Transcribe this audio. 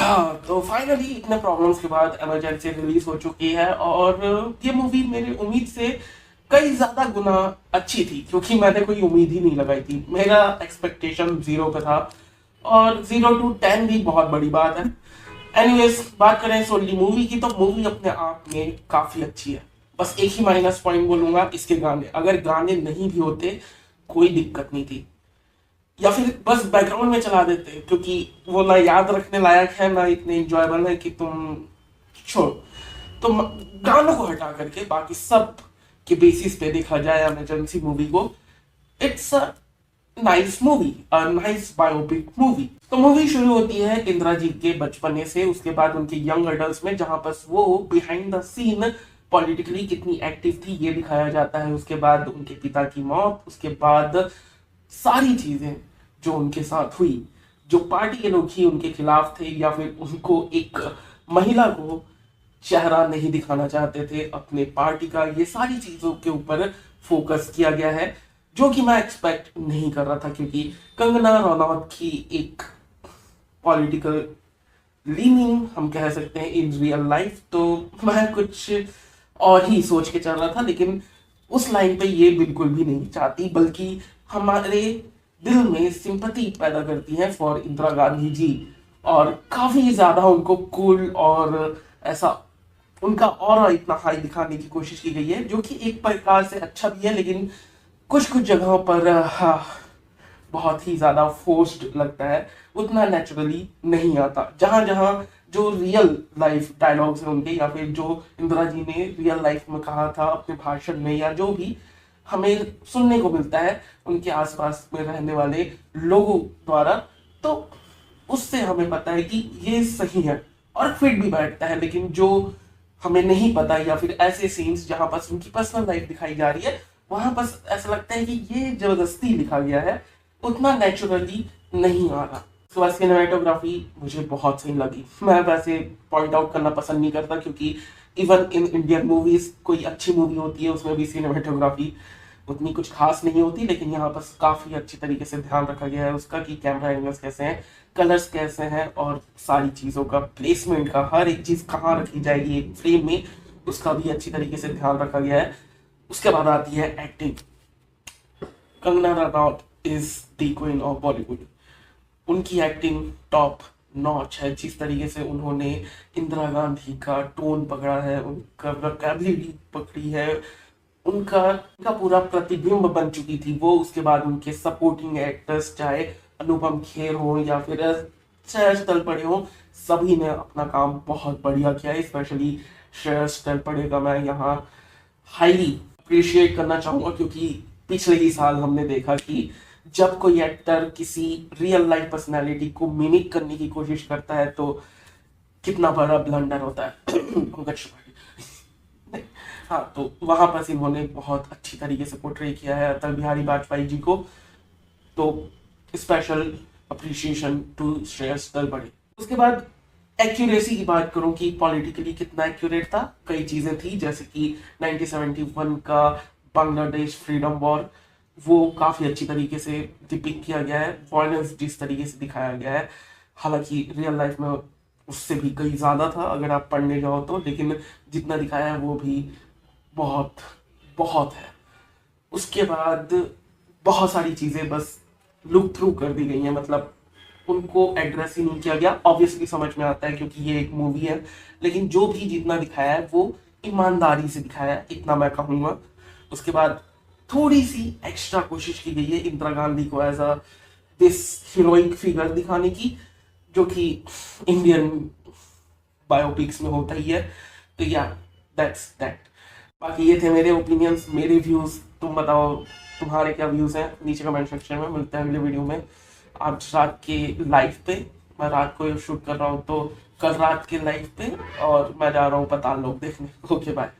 हाँ, तो फाइनली इतने प्रॉब्लम्स के बाद इमरजेंसी रिलीज हो चुकी है और ये मूवी मेरी उम्मीद से कई ज्यादा गुना अच्छी थी, क्योंकि मैंने कोई उम्मीद ही नहीं लगाई थी। मेरा एक्सपेक्टेशन 0 पे था और 0 to 10 भी बहुत बड़ी बात है। एनीवेज, बात करें सोनली मूवी की, तो मूवी अपने आप में काफी अच्छी है। बस एक ही माइनस पॉइंट बोलूंगा, इसके गाने। अगर गाने नहीं भी होते कोई दिक्कत नहीं थी, या फिर बस बैकग्राउंड में चला देते, क्योंकि वो ना याद रखने लायक है ना इतने इंजॉयबल है कि तुम छोड़ो। तो गानों को हटा करके बाकी सब के बेसिस पे देखा जाए इमरजेंसी मूवी को, it's a nice movie, a nice biopic movie. तो मूवी शुरू होती है इंदिरा जी के बचपने से, उसके बाद उनके यंग अडल्ट में, जहां पर वो बिहाइंड द सीन पॉलिटिकली कितनी एक्टिव थी ये दिखाया जाता है। उसके बाद उनके पिता की मौत, उसके बाद सारी चीजें जो उनके साथ हुई, जो पार्टी के लोग ही उनके खिलाफ थे या फिर उनको एक महिला को चेहरा नहीं दिखाना चाहते थे अपने पार्टी का, ये सारी चीजों के ऊपर फोकस किया गया है, जो कि मैं एक्सपेक्ट नहीं कर रहा था। क्योंकि कंगना रनौत की एक पॉलिटिकल लीनिंग हम कह सकते हैं इन रियल लाइफ, तो मैं कुछ और ही सोच के चल रहा था। लेकिन उस लाइन पे ये बिल्कुल भी नहीं चाहती, बल्कि हमारे दिल में सिंपैथी पैदा करती है फॉर इंदिरा गांधी जी, और काफी ज्यादा उनको कूल और ऐसा उनका ऑरा इतना हाई दिखाने की कोशिश की गई है, जो कि एक प्रकार से अच्छा भी है, लेकिन कुछ कुछ जगहों पर हाँ, बहुत ही ज्यादा फोर्स्ड लगता है, उतना नेचुरली नहीं आता। जहां जहां जो रियल लाइफ डायलॉग्स हैं उनके, या फिर जो इंदिरा जी ने रियल लाइफ में कहा था अपने भाषण में, या जो भी हमें सुनने को मिलता है उनके आसपास में रहने वाले लोगों द्वारा, तो उससे हमें पता है कि ये सही है और फिट भी बैठता है। लेकिन जो हमें नहीं पता, या फिर ऐसे सीन्स जहां पर उनकी पर्सनल लाइफ दिखाई जा रही है, वहां पर ऐसा लगता है कि ये जबरदस्ती लिखा गया है, उतना नेचुरली नहीं आ रहा। उसके बाद सिनेमेटोग्राफी मुझे बहुत सही लगी। मैं वैसे पॉइंट आउट करना पसंद नहीं करता, क्योंकि इवन इन इंडियन मूवीज कोई अच्छी मूवी होती है उसमें भी सिनेमेटोग्राफी उतनी कुछ खास नहीं होती, लेकिन यहाँ पर काफी अच्छी तरीके से ध्यान रखा गया है उसका, कि कैमरा एंगल्स कैसे हैं, कलर्स कैसे हैं, और सारी चीजों का प्लेसमेंट का, हर एक चीज कहाँ रखी जाएगी एक फ्रेम में, उसका भी अच्छी तरीके से ध्यान रखा गया है। उसके बाद आती है acting. Kangana Ranaut is the queen of Bollywood. उनकी एक्टिंग टॉप नॉच है। जिस तरीके से उन्होंने इंदिरा गांधी का टोन पकड़ा है, उनका वोकैबुलरी पकड़ी है, उनका उनका पूरा प्रतिबिंब बन चुकी थी वो। उसके बाद उनके सपोर्टिंग एक्टर्स, चाहे अनुपम खेर हो या फिर श्रेयस तलपड़े हो, सभी ने अपना काम बहुत बढ़िया किया है। स्पेशली श्रेयस तलपड़े का मैं यहाँ हाईली अप्रिशिएट करना चाहूंगा, क्योंकि पिछले ही साल हमने देखा कि जब कोई एक्टर किसी रियल लाइफ पर्सनैलिटी को मिमिक करने की कोशिश करता है तो कितना बड़ा ब्लंडर होता है। पंकज त्रिपाठी। हाँ, तो वहां पर इन्होंने बहुत अच्छी तरीके से पोर्ट्रे किया है अटल बिहारी वाजपेयी जी को, तो special appreciation to Shreyas Talpade. उसके बाद एक्यूरेसी की बात करूं कि पॉलिटिकली कितना एक्यूरेट था, कई चीजें थी, जैसे कि 1971 का बांग्लादेश फ्रीडम वॉर, वो काफी अच्छी तरीके से डिपिक्ट किया गया है। वायलेंस जिस तरीके से दिखाया गया है, हालांकि रियल लाइफ में उससे भी कई ज्यादा था अगर आप पढ़ने जाओ तो, लेकिन जितना दिखाया है वो भी बहुत बहुत है। उसके बाद बहुत सारी चीजें बस लुक थ्रू कर दी गई हैं, मतलब उनको एड्रेस ही नहीं किया गया। ऑब्वियसली समझ में आता है क्योंकि ये एक मूवी है, लेकिन जो भी जितना दिखाया है वो ईमानदारी से दिखाया है, इतना मैं कहूंगा। उसके बाद थोड़ी सी एक्स्ट्रा कोशिश की गई है इंदिरा गांधी को as a this heroic figure दिखाने की, जो कि इंडियन बायोपिक्स में होता ही है। तो या दैट्स दैट। बाकी ये थे मेरे ओपिनियंस, मेरे व्यूज। तुम बताओ तुम्हारे क्या व्यूज हैं नीचे कमेंट सेक्शन में। मिलते हैं अगले वीडियो में आज रात के लाइव पे। मैं रात को शूट कर रहा हूँ, तो कल रात के लाइव पे, और मैं जा रहा हूँ पताल लोक देखने। Okay bye.